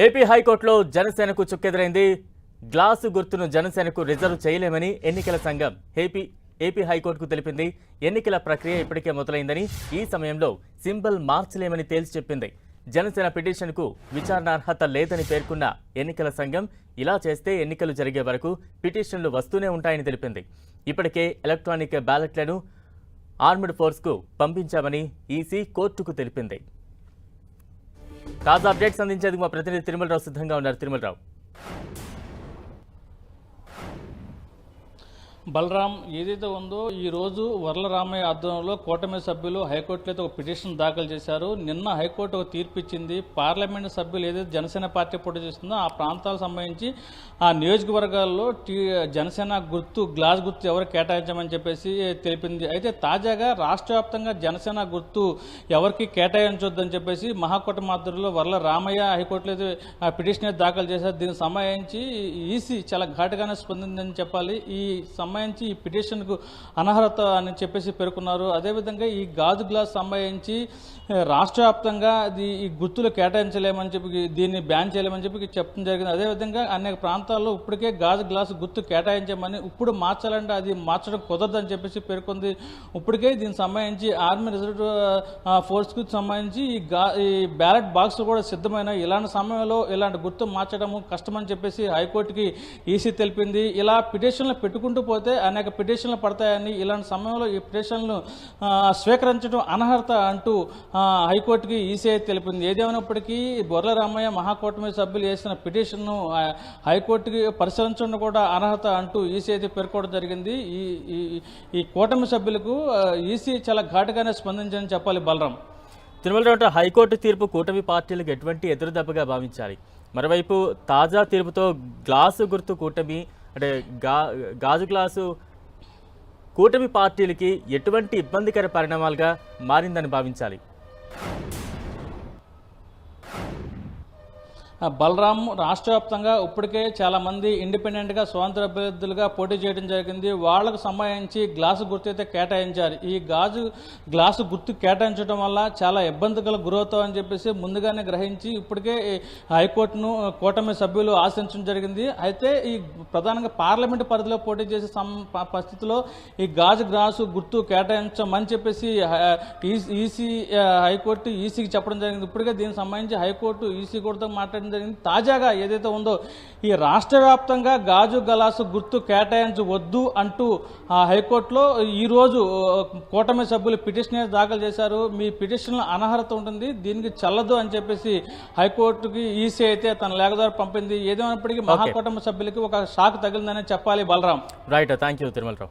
AP హైకోర్టులో జనసేనకు చుక్కెదురైంది. Glass గుర్తును జనసేనకు రిజర్వ్ చేయలేమని ఎన్నికల సంఘం ఏపీ హైకోర్టుకు తెలిపింది. ఎన్నికల ప్రక్రియ ఇప్పటికే మొదలైందని, ఈ సమయంలో సింబల్ మార్చలేమని తేల్చి చెప్పింది. జనసేన పిటిషన్కు విచారణార్హత లేదని పేర్కొన్న ఎన్నికల సంఘం ఇలా చేస్తే ఎన్నికలు జరిగే వరకు పిటిషన్లు వస్తూనే ఉంటాయని తెలిపింది. ఇప్పటికే ఎలక్ట్రానిక్ బ్యాలెట్లను ఆర్మ్డ్ ఫోర్స్కు పంపించామని ఈసీ కోర్టుకు తెలిపింది. తాజా అప్డేట్స్ అందించేందుకు మా ప్రతినిధి తిరుమలరావు సిద్ధంగా ఉన్నారు. తిరుమలరావు. బలరాం, ఏదైతే ఉందో ఈరోజు వర్ల రామయ్య ఆధ్వర్యంలో కూటమి సభ్యులు హైకోర్టులో ఒక పిటిషన్ దాఖలు చేశారు. నిన్న హైకోర్టు ఒక తీర్పు ఇచ్చింది. పార్లమెంటు సభ్యులు ఏదైతే జనసేన పార్టీ పోటీ చేస్తుందో ఆ ప్రాంతాలకు సంబంధించి ఆ నియోజకవర్గాల్లో జనసేన గుర్తు, గ్లాస్ గుర్తు ఎవరు కేటాయించమని చెప్పేసి తెలిపింది. అయితే తాజాగా రాష్ట్ర వ్యాప్తంగా జనసేన గుర్తు ఎవరికి కేటాయించొద్దని చెప్పేసి మహాకూటమి ఆధ్వర్యంలో వర్ల రామయ్య హైకోర్టులో పిటిషన్ దాఖలు చేశారు. దీనికి సంబంధించి ఈసీ చాలా ఘాటుగానే స్పందిందని చెప్పాలి. ఈ సంబంధించి ఈ పిటిషన్కు అనర్హత అని చెప్పేసి పేర్కొన్నారు. అదేవిధంగా ఈ గాజు గ్లాస్ సంబంధించి రాష్ట్ర వ్యాప్తంగా ఈ గుర్తులు కేటాయించలేమని చెప్పి, దీన్ని బ్యాన్ చేయలేమని చెప్పి చెప్పడం జరిగింది. అదేవిధంగా అనేక ప్రాంతాల్లో ఇప్పటికే గాజు గ్లాసు గుర్తు కేటాయించామని, ఇప్పుడు మార్చాలంటే అది మార్చడం కుదరదని చెప్పేసి పేర్కొంది. ఇప్పటికే దీనికి సంబంధించి ఆర్మీ రిజర్వ్ ఫోర్స్కు సంబంధించి ఈ బ్యాలెట్ బాక్సులు కూడా సిద్ధమైన, ఇలాంటి సమయంలో ఇలాంటి గుర్తు మార్చడము కష్టమని చెప్పేసి హైకోర్టుకి ఈసీ తెలిపింది. ఇలా పిటిషన్లు పెట్టుకుంటూ పోతే అనేక పిటిషన్లు పడతాయని, ఇలాంటి సమయంలో ఈ పిటిషన్లను స్వీకరించడం అనర్హత అంటూ హైకోర్టుకి ఈసీ తెలిపింది. ఏదేమైనప్పటికీ బొర్ల రామయ్య మహాకూటమి సభ్యులు వేసిన పిటిషన్ను హైకోర్టుకి పరిశీలించడం కూడా అనర్హత అంటూ ఈసీ అయితే పేర్కోవడం జరిగింది. ఈ కూటమి సభ్యులకు ఈసీ చాలా ఘాటుగానే స్పందించని చెప్పాలి. బలరాం, తిరుమలరావు, హైకోర్టు తీర్పు కూటమి పార్టీలకు ఎటువంటి ఎదురుదెబ్బగా భావించాలి? మరోవైపు తాజా తీర్పుతో గ్లాసు గుర్తు కూటమి అంటే గాజు గ్లాసు కూటమి పార్టీలకి ఎటువంటి ఇబ్బందికర పరిణామాలుగా మారిందని భావించాలి? బలరాం, రాష్ట్ర వ్యాప్తంగా ఇప్పటికే చాలామంది ఇండిపెండెంట్గా స్వతంత్ర అభ్యర్థులుగా పోటీ చేయడం జరిగింది. వాళ్లకు సంబంధించి గ్లాసు గుర్తు అయితే కేటాయించారు. ఈ గ్లాసు గుర్తు కేటాయించడం వల్ల చాలా ఇబ్బందులకు గురవుతామని చెప్పేసి ముందుగానే గ్రహించి ఇప్పటికే హైకోర్టును కూటమి సభ్యులు ఆశించడం జరిగింది. అయితే ఈ ప్రధానంగా పార్లమెంటు పరిధిలో పోటీ చేసే పరిస్థితిలో ఈ గ్లాసు గుర్తు కేటాయించమని చెప్పేసి హైకోర్టు ఈసీకి చెప్పడం జరిగింది. ఇప్పటికే దీనికి సంబంధించి హైకోర్టు ఈసీ కూడా మాట్లాడిన జరిగింది. తాజాగా ఏదైతే ఉందో ఈ రాష్ట్ర వ్యాప్తంగా గాజు గ్లాసు గుర్తు కేటాయించవద్దు అంటూ హైకోర్టులో ఈరోజు కూటమి సభ్యులు పిటిషన్ దాఖలు చేశారు. మీ పిటిషన్లో అనర్హత ఉంటుంది, దీనికి చల్లదు అని చెప్పేసి హైకోర్టుకి ఈసీ అయితే తన లేఖ ద్వారా పంపింది. ఏదేమైనప్పటికీ మహాకూటమి సభ్యులకి ఒక షాక్ తగిలిందని చెప్పాలి. Balaram, right, thank you Tirumalarao.